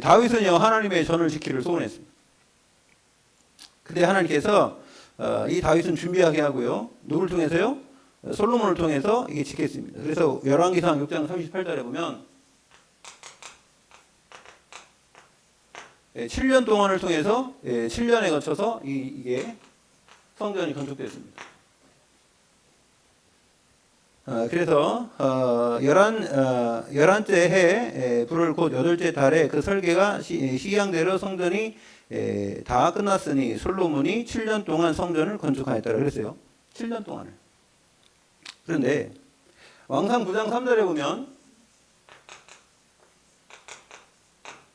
다윗은요 하나님의 전을 지키기를 소원했습니다. 근데 하나님께서 이 다윗은 준비하게 하고요. 누구를 통해서요? 솔로몬을 통해서 이게 지켰습니다. 그래서 열왕기상 6장 38절에 보면 7년 동안을 통해서 7년에 거쳐서 이게 성전이 건축됐습니다. 그래서 11째 해 불을 곧 8째 달에 그 설계가 시향대로 성전이 다 끝났으니 솔로몬이 7년 동안 성전을 건축하였다고 그랬어요. 7년 동안을. 그런데 왕상 9장 3절에 보면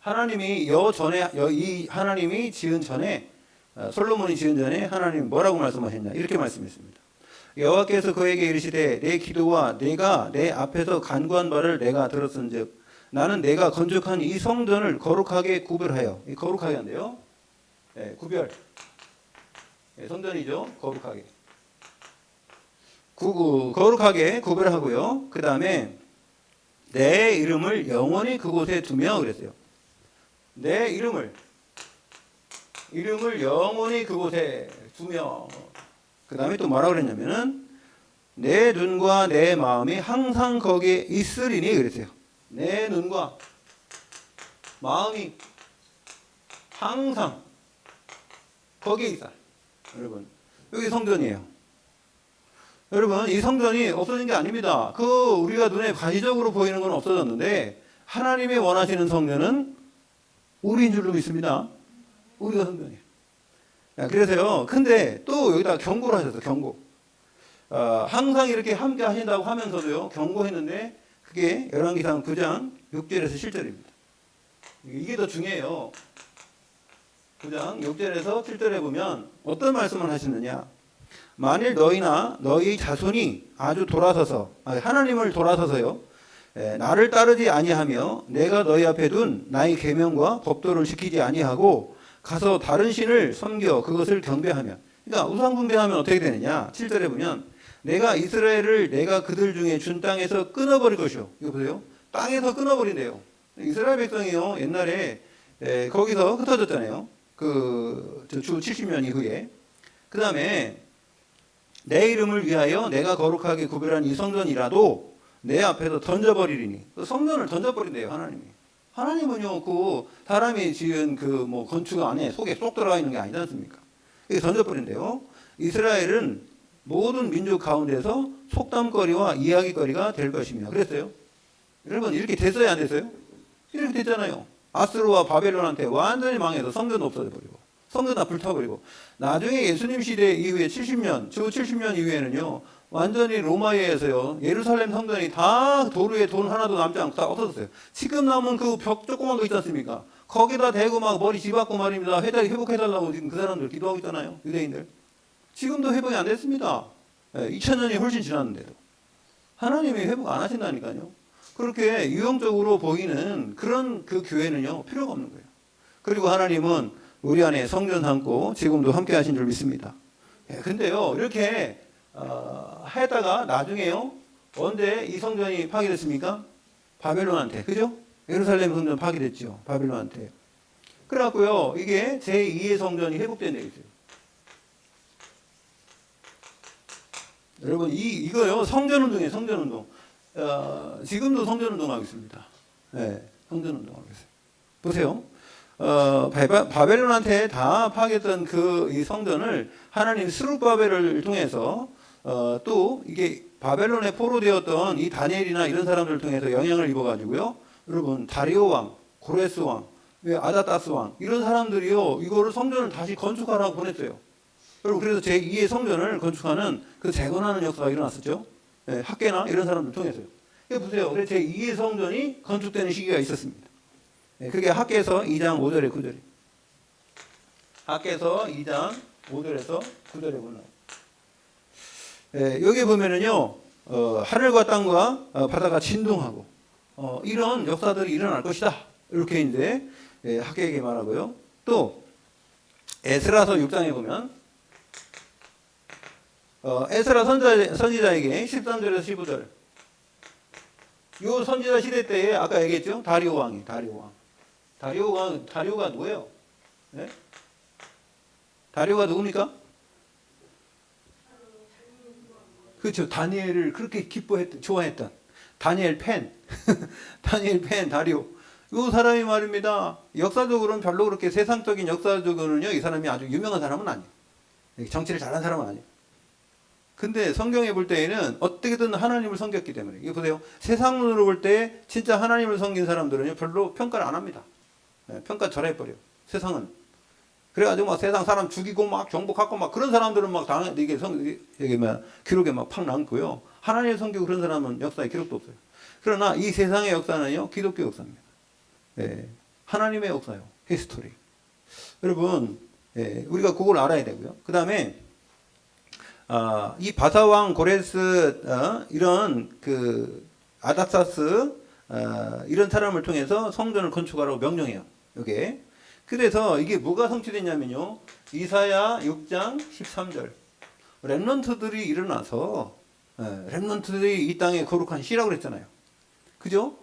하나님이 이 하나님이 지은 전에 솔로몬이 지은 전에 하나님 뭐라고 말씀하셨냐 이렇게 말씀했습니다. 여호와께서 그에게 이르시되 내 기도와 내가 내 앞에서 간구한 바를 내가 들었은즉 나는 내가 건축한 이 성전을 거룩하게 구별하여 이 거룩하게 한대요. 구별. 성전이죠. 거룩하게. 거룩하게 구별하고요. 그 다음에 내 이름을 영원히 그곳에 두며 그랬어요. 내 이름을 영원히 그곳에 두며 그 다음에 또 뭐라고 그랬냐면은 내 눈과 내 마음이 항상 거기에 있으리니 그랬어요. 내 눈과 마음이 항상 거기에 있어. 여러분 여기 성전이에요. 여러분 이 성전이 없어진 게 아닙니다. 우리가 눈에 가시적으로 보이는 건 없어졌는데 하나님이 원하시는 성전은 우리인 줄로 믿습니다. 우리가 성전이에요. 그래서요. 근데 또 여기다 경고를 하셨어요. 경고. 항상 이렇게 함께 하신다고 하면서도요. 경고했는데 그게 열왕기상 9장 6절에서 7절입니다. 이게 더 중요해요. 9장 6절에서 7절에 보면 어떤 말씀을 하시느냐. 만일 너희나 너희 자손이 아주 돌아서서 하나님을 돌아서서요. 나를 따르지 아니하며 내가 너희 앞에 둔 나의 계명과 법도를 지키지 아니하고 가서 다른 신을 섬겨 그것을 경배하면 그러니까 우상 숭배하면 어떻게 되느냐 7절에 보면 내가 이스라엘을 내가 그들 중에 준 땅에서 끊어버릴 것이요. 이거 보세요. 땅에서 끊어버린대요. 이스라엘 백성이요. 옛날에 거기서 흩어졌잖아요. 주 70년 이후에. 그 다음에 내 이름을 위하여 내가 거룩하게 구별한 이 성전이라도 내 앞에서 던져버리리니 성전을 던져버린대요. 하나님은요 사람이 지은 건축 안에 속에 쏙 들어가 있는 게 아니지 않습니까? 이게 던져버린대요. 이스라엘은 모든 민족 가운데서 속담거리와 이야기거리가 될 것이며 그랬어요. 여러분 이렇게 됐어요 안 됐어요? 이렇게 됐잖아요. 아스루와 바벨론한테 완전히 망해서 성전도 없어져버리고 성전 다 불타버리고 나중에 예수님 시대 이후에 70년 주 70년 이후에는요 완전히 로마에 의해서요 예루살렘 성전이 다 도로에 돈 하나도 남지 않고 다 없어졌어요. 지금 남은 그 벽 조그만 거 있지 않습니까? 거기다 대고 막 머리 집었고 말입니다. 회복해달라고 지금 그 사람들 기도하고 있잖아요. 유대인들. 지금도 회복이 안 됐습니다. 2000년이 훨씬 지났는데도. 하나님이 회복 안 하신다니까요. 그렇게 유형적으로 보이는 그런 그 교회는요 필요가 없는 거예요. 그리고 하나님은 우리 안에 성전 삼고 지금도 함께 하신 줄 믿습니다. 근데요 이렇게 하다가 나중에요 언제 이 성전이 파괴됐습니까? 바벨론한테. 그죠? 예루살렘 성전 파괴됐죠. 바벨론한테. 그래갖고요 이게 제2의 성전이 회복된 데 있어요. 여러분 이거요 성전운동이에요. 성전운동. 지금도 성전운동하고 있습니다. 네, 성전운동하고 있어요. 보세요. 바벨론한테 다 파괴했던 이 성전을 하나님 스룹바벨을 통해서 또 이게 바벨론에 포로되었던 이 다니엘이나 이런 사람들을 통해서 영향을 입어가지고요. 여러분 다리오 왕, 고레스 왕, 아다타스 왕 이런 사람들이요 이거를 성전을 다시 건축하라고 보냈어요. 여러분 그래서 제2의 성전을 건축하는 재건하는 역사가 일어났었죠. 학계나 이런 사람들 통해서요. 보세요. 그래서 제2의 성전이 건축되는 시기가 있었습니다. 그게 학계서 2장 5절에 9절에. 학계서 2장 5절에서 9절에 보면 여기 보면은요 하늘과 땅과 바다가 진동하고 이런 역사들이 일어날 것이다. 이렇게 이제 학계에게 말하고요. 또 에스라서 6장에 보면 에스라 선지자에게 13절에서 15절 요 선지자 시대 때에 아까 얘기했죠. 다리오 왕이 다리오가 누구예요? 네? 다리오가 누굽니까? 그렇죠. 다니엘을 그렇게 좋아했던 다니엘 팬 다리오. 이 사람이 말입니다. 역사적으로는 별로 그렇게 세상적인 역사적으로는요 이 사람이 아주 유명한 사람은 아니에요. 정치를 잘하는 사람은 아니에요. 근데 성경에 볼 때에는 어떻게든 하나님을 섬겼기 때문에 이거 보세요. 세상으로 볼 때 진짜 하나님을 섬긴 사람들은요 별로 평가를 안 합니다. 평가 절해버려요. 세상은. 그래가지고 막 세상 사람 죽이고 막 정복하고 막 그런 사람들은 막 기록에 막 팍 남고요. 하나님의 성교 그런 사람은 역사에 기록도 없어요. 그러나 이 세상의 역사는요, 기독교 역사입니다. 예, 하나님의 역사요. 히스토리. 여러분, 예, 우리가 그걸 알아야 되고요. 그 다음에, 이 바사왕 고레스, 이런 아닥사스, 이런 사람을 통해서 성전을 건축하라고 명령해요. 이게. 그래서 이게 뭐가 성취됐냐면요. 이사야 6장 13절. 렘넌트들이 일어나서, 렘넌트들이 이 땅에 거룩한 씨라고 그랬잖아요. 그죠?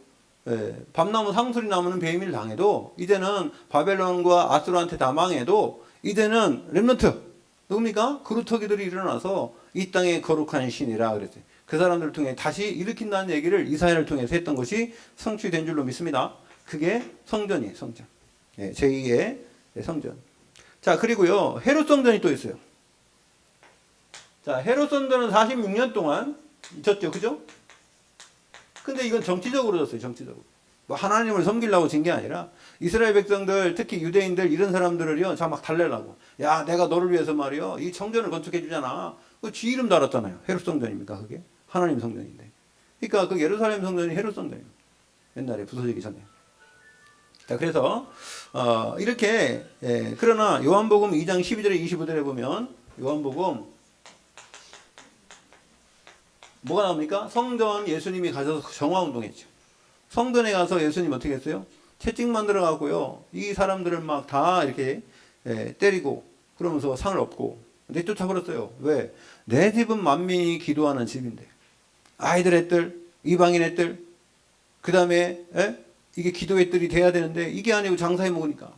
밤나무 상수리 나무는 배임을 당해도 이제는 바벨론과 아수르한테 다 망해도 이제는 렘넌트 누굽니까? 그루터기들이 일어나서 이 땅에 거룩한 신이라 그랬어요. 그 사람들을 통해 다시 일으킨다는 얘기를 이사야를 통해서 했던 것이 성취된 줄로 믿습니다. 그게 성전이에요. 성전. 제2의 성전. 자, 그리고요 헤롯 성전이 또 있어요. 자, 헤롯 성전은 46년 동안 있었죠. 그죠? 근데 이건 정치적으로 졌어요. 정치적으로. 뭐 하나님을 섬기려고 진 게 아니라 이스라엘 백성들, 특히 유대인들 이런 사람들을요, 막 달래려고. 야, 내가 너를 위해서 말이요, 이 성전을 건축해 주잖아. 그 지 이름 달았잖아요. 헤롯 성전입니까? 그게 하나님 성전인데. 그러니까 그 예루살렘 성전이 헤롯 성전이에요. 옛날에 부서지기 전에. 자, 그래서 이렇게 그러나 요한복음 2장 12절에 25절에 보면 요한복음 뭐가 나옵니까? 성전 예수님이 가셔서 정화운동했죠. 성전에 가서 예수님 어떻게 했어요? 채찍 만들어 갖고요, 이 사람들을 막 다 이렇게 때리고 그러면서 상을 얻고 내쫓아버렸어요. 왜? 내 집은 만민이 기도하는 집인데 아이들 애들, 이방인 애들, 그 다음에 이게 기도 애들이 돼야 되는데 이게 아니고 장사해 먹으니까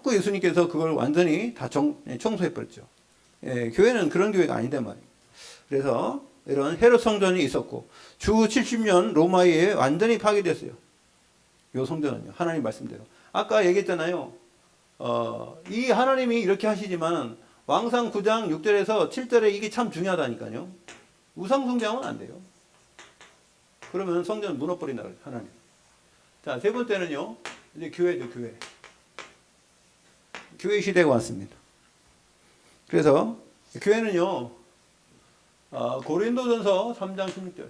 그 예수님께서 그걸 완전히 다 청소해 버렸죠. 교회는 그런 교회가 아니다 말이에요. 그래서 이런 헤롯 성전이 있었고 주 70년 로마에 완전히 파괴됐어요. 요 성전은요. 하나님 말씀대로. 아까 얘기했잖아요. 이 하나님이 이렇게 하시지만 왕상 9장 6절에서 7절에 이게 참 중요하다니까요. 우상 숭배하면 안 돼요. 그러면 성전 무너버린다 그래요. 하나님. 자, 세 번째는요. 이제 교회죠. 교회. 교회 시대가 왔습니다. 그래서 교회는요. 고린도전서 3장 16절.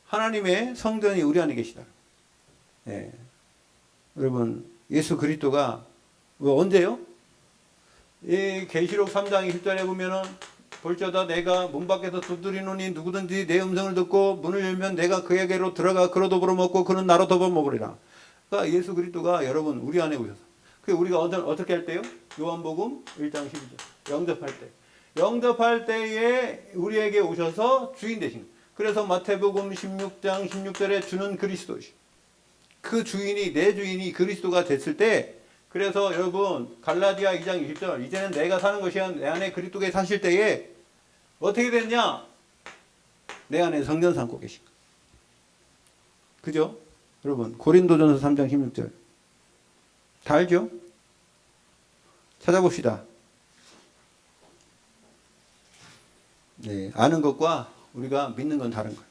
하나님의 성전이 우리 안에 계시다. 여러분, 예수 그리스도가 언제요? 이 계시록 3장 20절에 보면은 볼지어다 내가 문 밖에서 두드리노니 누구든지 내 음성을 듣고 문을 열면 내가 그에게로 들어가 그로 더불어 먹고 그는 나로 더불어 먹으리라. 그러니까 예수 그리스도가 여러분 우리 안에 오셔서 그 우리가 어떻게 할 때요? 요한복음 1장 12절 영접할 때. 영접할 때에 우리에게 오셔서 주인 되신 거예요. 그래서 마태복음 16장 16절에 주는 그리스도시. 그 주인이 내 주인이 그리스도가 됐을 때, 그래서 여러분 갈라디아 2장 20절 이제는 내가 사는 것이 내 안에 그리스도께 사실 때에 어떻게 됐냐? 내 안에 성전 삼고 계신 거예요. 그죠? 여러분 고린도전서 3장 16절 다 알죠? 찾아봅시다. 네, 아는 것과 우리가 믿는 건 다른 거예요.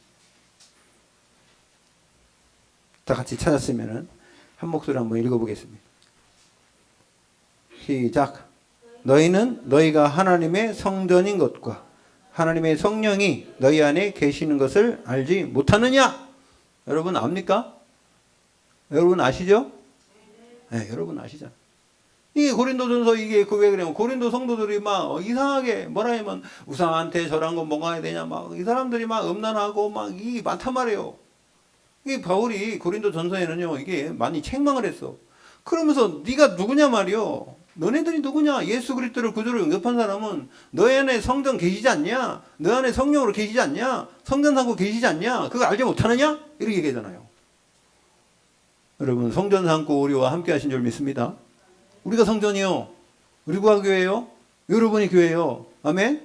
다 같이 찾았으면은 한 목소리 한번 읽어보겠습니다. 시작. 너희는 너희가 하나님의 성전인 것과 하나님의 성령이 너희 안에 계시는 것을 알지 못하느냐? 여러분 압니까? 여러분 아시죠? 네, 여러분 아시잖아요. 이게 고린도전서 이게 왜 그래요? 고린도 성도들이 막 이상하게 뭐라 하면 우상한테 저런 거 먹어야 되냐 막 이 사람들이 막 음란하고 막 이 많단 말이에요. 이 바울이 고린도전서에는요 이게 많이 책망을 했어. 그러면서 네가 누구냐 말이요. 너네들이 누구냐? 예수 그리스도를 구주로 영접한 사람은 너희 안에 성전 계시지 않냐? 너 안에 성령으로 계시지 않냐? 성전 삼고 계시지 않냐? 그거 알지 못하느냐? 이렇게 얘기하잖아요. 여러분 성전 삼고 우리와 함께 하신 줄 믿습니다. 우리가 성전이요. 우리가 교회요. 여러분이 교회요. 아멘.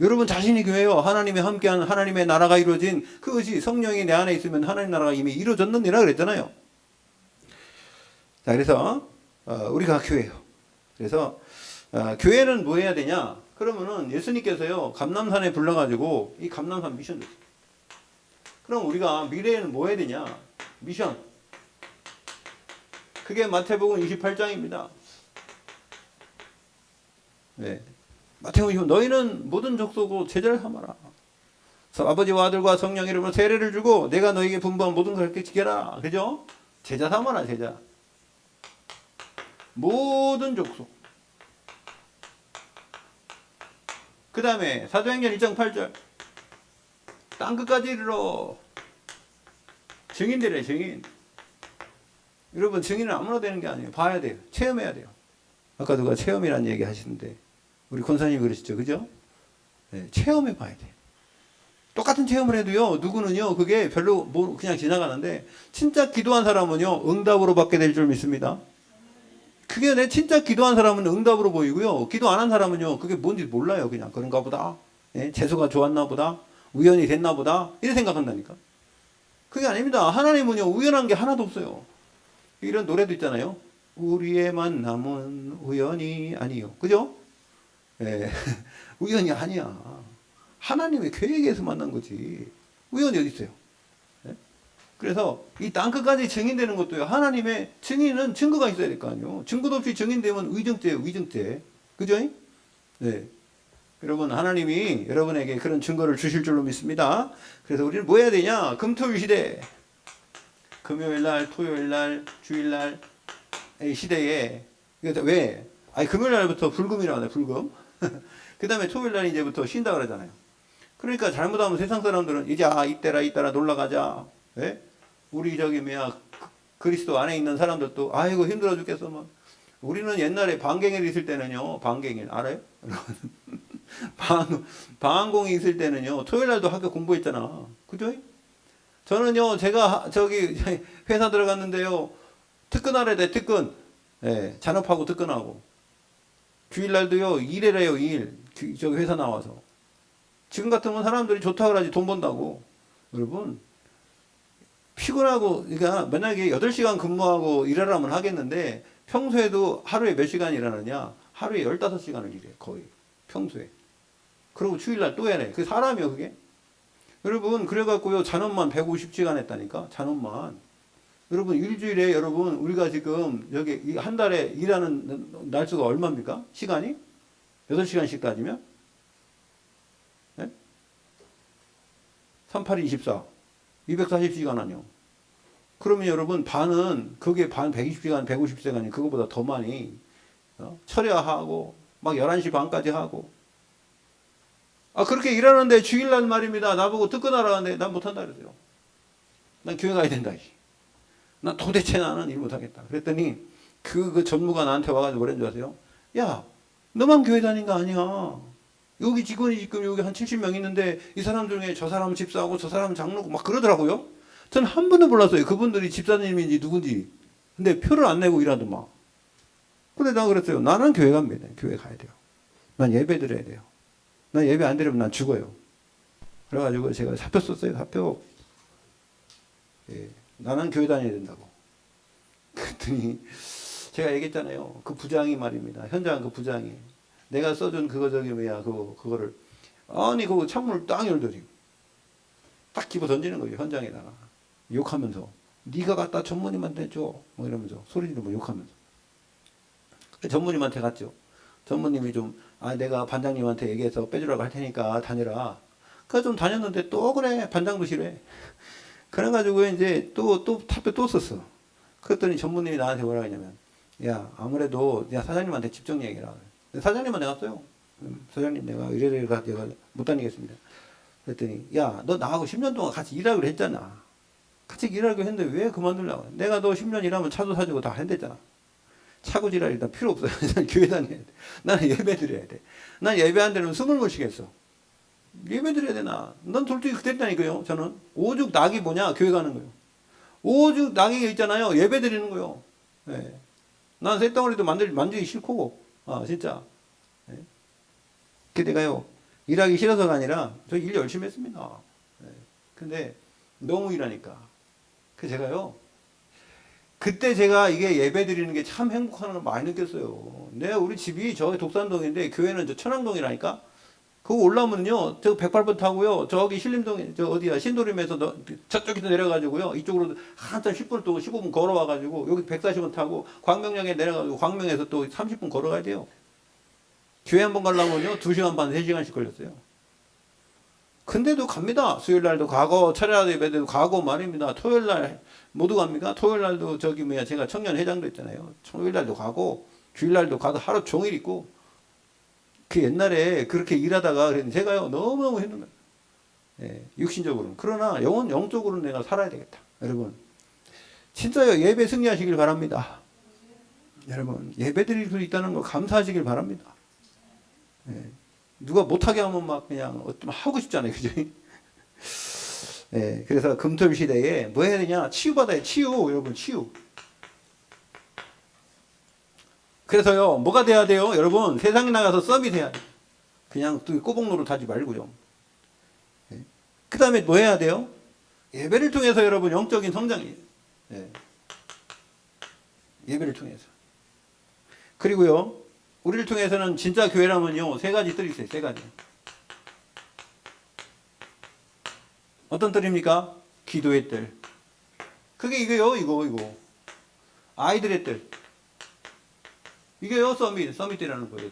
여러분 자신이 교회요. 하나님이 함께하는 하나님의 나라가 이루어진 그것이 성령이 내 안에 있으면 하나님 나라가 이미 이루어졌느니라 그랬잖아요. 자, 그래서 우리가 교회요. 그래서 교회는 뭐 해야 되냐? 그러면은 예수님께서요 감람산에 불러가지고 이 감람산 미션 줬어요. 그럼 우리가 미래에는 뭐 해야 되냐? 미션. 그게 마태복음 28장입니다. 네. 마태복음 28장 너희는 모든 족속으로 제자를 삼아라. 아버지와 아들과 성령 이름으로 세례를 주고 내가 너에게 분부한 모든 것을 가르쳐 지켜라. 그죠? 제자 삼아라, 제자. 모든 족속. 그 다음에 사도행전 1장 8절. 땅끝까지 이르러. 증인들이에요, 증인. 여러분, 증인은 아무나 되는 게 아니에요. 봐야 돼요. 체험해야 돼요. 아까 누가 체험이라는 얘기 하시는데, 우리 권사님이 그러시죠. 그죠? 네, 체험해 봐야 돼요. 똑같은 체험을 해도요, 누구는요, 그게 별로 그냥 지나가는데, 진짜 기도한 사람은요, 응답으로 받게 될 줄 믿습니다. 그게 내 진짜 기도한 사람은 응답으로 보이고요, 기도 안 한 사람은요, 그게 뭔지 몰라요. 그냥 그런가 보다. 예, 재수가 좋았나 보다. 우연히 됐나 보다. 이렇게 생각한다니까. 그게 아닙니다. 하나님은요, 우연한 게 하나도 없어요. 이런 노래도 있잖아요. 우리의 만남은 우연이 아니요. 그죠? 예. 우연이 아니야. 하나님의 계획에서 만난 거지. 우연이 어디 있어요? 예? 그래서 이 땅끝까지 증인되는 것도요. 하나님의 증인은 증거가 있어야 될 거 아니에요. 증거도 없이 증인되면 의증죄예요. 의증죄. 그죠? 네. 여러분, 하나님이 여러분에게 그런 증거를 주실 줄로 믿습니다. 그래서 우리는 뭐 해야 되냐? 금토일 시대. 금요일날, 토요일날, 주일날 이 시대에 왜? 아니 금요일날부터 불금이라고 하네. 불금. 그 다음에 토요일날 이제부터 쉰다 그러잖아요. 그러니까 잘못하면 세상 사람들은 이제 이때라 놀러가자. 예? 우리 저기 그리스도 안에 있는 사람들도 아이고 힘들어 죽겠어. 뭐. 우리는 옛날에 방갱일 있을 때는요. 방갱일 알아요? 방공이 있을 때는요. 토요일날도 학교 공부했잖아. 그죠? 저는요, 제가 저기 회사 들어갔는데요, 특근하래 돼, 특근. 예, 잔업하고 특근하고. 주일날도요, 일해래요, 일. 저기 회사 나와서. 지금 같으면 사람들이 좋다고 하지, 돈 번다고. 여러분, 피곤하고, 그러니까 만약에 8시간 근무하고 일하라면 하겠는데, 평소에도 하루에 몇 시간 일하느냐? 하루에 15시간을 일해, 거의. 평소에. 그리고 주일날 또 해야 돼. 그게 사람이요, 그게. 여러분, 그래갖고요, 잔업만 150시간 했다니까? 잔업만. 여러분, 일주일에 여러분, 우리가 지금 여기 한 달에 일하는 날수가 얼마입니까? 시간이? 8시간씩 따지면? 네? 38, 24. 240시간 아니요. 그러면 여러분, 반은, 그게 반 120시간, 150시간이 그거보다 더 많이, 철야하고, 막 11시 반까지 하고, 그렇게 일하는데 주일날 말입니다. 나보고 특근하라 하는데 난 못한다 그랬어요. 난 교회 가야 된다. 난 도대체 나는 일 못하겠다. 그랬더니 그 전무가 나한테 와가지고 뭐라는 줄 아세요? 야, 너만 교회 다닌 거 아니야. 여기 직원이 지금 여기 한 70명 있는데 이 사람 중에 저 사람은 집사하고 저 사람은 장로고 막 그러더라고요. 저는 한 번도 몰랐어요. 그분들이 집사님인지 누군지. 근데 표를 안 내고 일하더만. 근데 내가 그랬어요. 나는 교회 갑니다. 교회 가야 돼요. 난 예배 드려야 돼요. 난 예배 안 드리면 난 죽어요. 그래가지고 제가 사표 썼어요. 사표. 예, 나는 교회 다녀야 된다고. 그랬더니 제가 얘기했잖아요. 그 부장이 말입니다. 현장 그 부장이. 내가 써준 그거 저기 그거를 아니 그거 창문을 딱 열더니 딱 집어 던지는 거예요. 현장에다가. 욕하면서. 네가 갖다 전무님한테 줘. 뭐 이러면서 소리 지르고 욕하면서. 전무님한테 갔죠. 전무님이 내가 반장님한테 얘기해서 빼주라고 할 테니까 다녀라. 그래서 좀 다녔는데 또 그래. 반장도 싫어해. 그래가지고 이제 또 사표 또 썼어. 그랬더니 전무님이 나한테 뭐라 하냐면, 야, 아무래도 야, 사장님한테 집중 얘기라. 사장님한테 갔어요. 사장님 내가 이래저래 내가 못 다니겠습니다. 그랬더니, 야, 너 나하고 10년 동안 같이 일하기로 했잖아. 같이 일하기로 했는데 왜 그만두려고? 내가 너 10년 일하면 차도 사주고 다 한댔잖아. 차고 지랄 일단 필요 없어요. 교회 다녀야 돼. 나는 예배 드려야 돼. 난 예배 안 드리면 숨을 못 쉬겠어. 예배 드려야 되나? 난 솔직히 그랬다니까요. 저는 오죽 낙이 뭐냐? 교회 가는 거예요. 오죽 낙이 있잖아요. 예배 드리는 거예요. 네. 난 쇳덩어리도 만지기 싫고, 진짜. 네. 그 내가요, 일하기 싫어서가 아니라 저 일 열심히 했습니다. 네. 근데 너무 일하니까. 그 제가요, 그때 제가 이게 예배 드리는 게 참 행복한 걸 많이 느꼈어요. 우리 집이 저 독산동인데 교회는 저 천왕동이라니까. 그거 올라오면요, 저 108번 타고요, 저기 신림동에, 신도림에서 저쪽에서 내려가지고요, 이쪽으로 한참 10분 또 15분 걸어와가지고, 여기 140번 타고, 광명역에 내려가지고, 광명에서 또 30분 걸어가야 돼요. 교회 한번 가려면요, 2시간 반, 3시간씩 걸렸어요. 근데도 갑니다. 수요일 날도 가고 철야도 예배도 가고 말입니다. 토요일 날 모두 갑니까? 토요일 날도 제가 청년 회장도 있잖아요. 토요일 날도 가고 주일 날도 가서 하루 종일 있고. 그 옛날에 그렇게 일하다가 그랬는데 제가요 너무너무 힘든 거예요. 예, 육신적으로는. 그러나 영적으로는 내가 살아야 되겠다. 여러분 진짜요 예배 승리하시길 바랍니다. 여러분 예배 드릴 수 있다는 거 감사하시길 바랍니다. 예, 누가 못하게 하면 막 그냥 하고 싶잖아요. 그죠? 예, 그래서 금토일 시대에 뭐 해야 되냐? 치유받아야 치유. 여러분 치유. 그래서요 뭐가 돼야 돼요? 여러분 세상에 나가서 서밋 해야 돼요. 그냥 또 꼬북노릇 하지 말고요. 예. 그 다음에 뭐 해야 돼요? 예배를 통해서 여러분 영적인 성장이에요. 예. 예배를 통해서. 그리고요 우리를 통해서는 진짜 교회라면요 세 가지 뜰이 있어요. 세 가지. 어떤 뜰입니까? 기도의 뜰. 그게 이거요. 이거. 아이들의 뜰. 이게요 서밋 뜰이라는 거예요.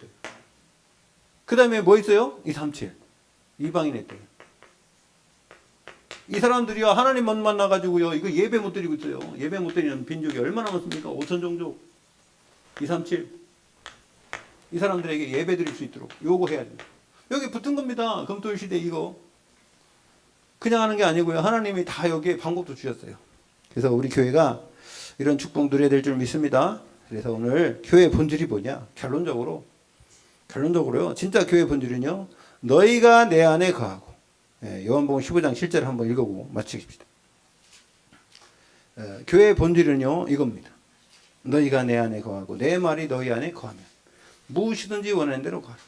그 다음에 뭐 있어요? 237. 이방인의 뜰. 이 사람들이요 하나님 못 만나가지고요 이거 예배 못 드리고 있어요. 예배 못 드리는 빈족이 얼마나 많습니까? 5천 종족. 237. 이 사람들에게 예배 드릴 수 있도록 요거 해야 돼요. 여기 붙은 겁니다. 금토일 시대 이거. 그냥 하는 게 아니고요. 하나님이 다 여기에 방법도 주셨어요. 그래서 우리 교회가 이런 축복 누려야 될 줄 믿습니다. 그래서 오늘 교회의 본질이 뭐냐? 결론적으로요. 진짜 교회의 본질은요. 너희가 내 안에 거하고. 요한복음 15장 7절을 한번 읽어보고 마치겠습니다. 교회의 본질은요. 이겁니다. 너희가 내 안에 거하고 내 말이 너희 안에 거하면 무엇이든지 원하는 대로 가라.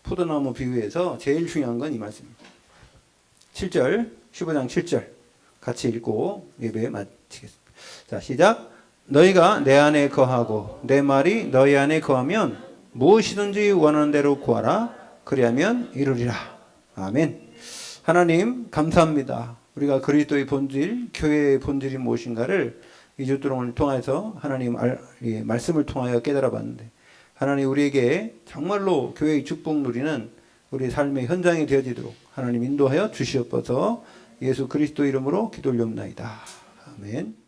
포도나무 비유에서 제일 중요한 건 이 말씀입니다. 7절 15장 7절 같이 읽고 예배 마치겠습니다. 자 시작. 너희가 내 안에 거하고 내 말이 너희 안에 거하면 무엇이든지 원하는 대로 구하라. 그리하면 이루리라. 아멘. 하나님 감사합니다. 우리가 그리스도의 본질, 교회의 본질이 무엇인가를 2주 동안을 통해서 하나님 말씀을 통하여 깨달아 봤는데 하나님 우리에게 정말로 교회의 축복 누리는 우리 삶의 현장이 되어지도록 하나님 인도하여 주시옵소서. 예수 그리스도 이름으로 기도 올려옵나이다. 아멘.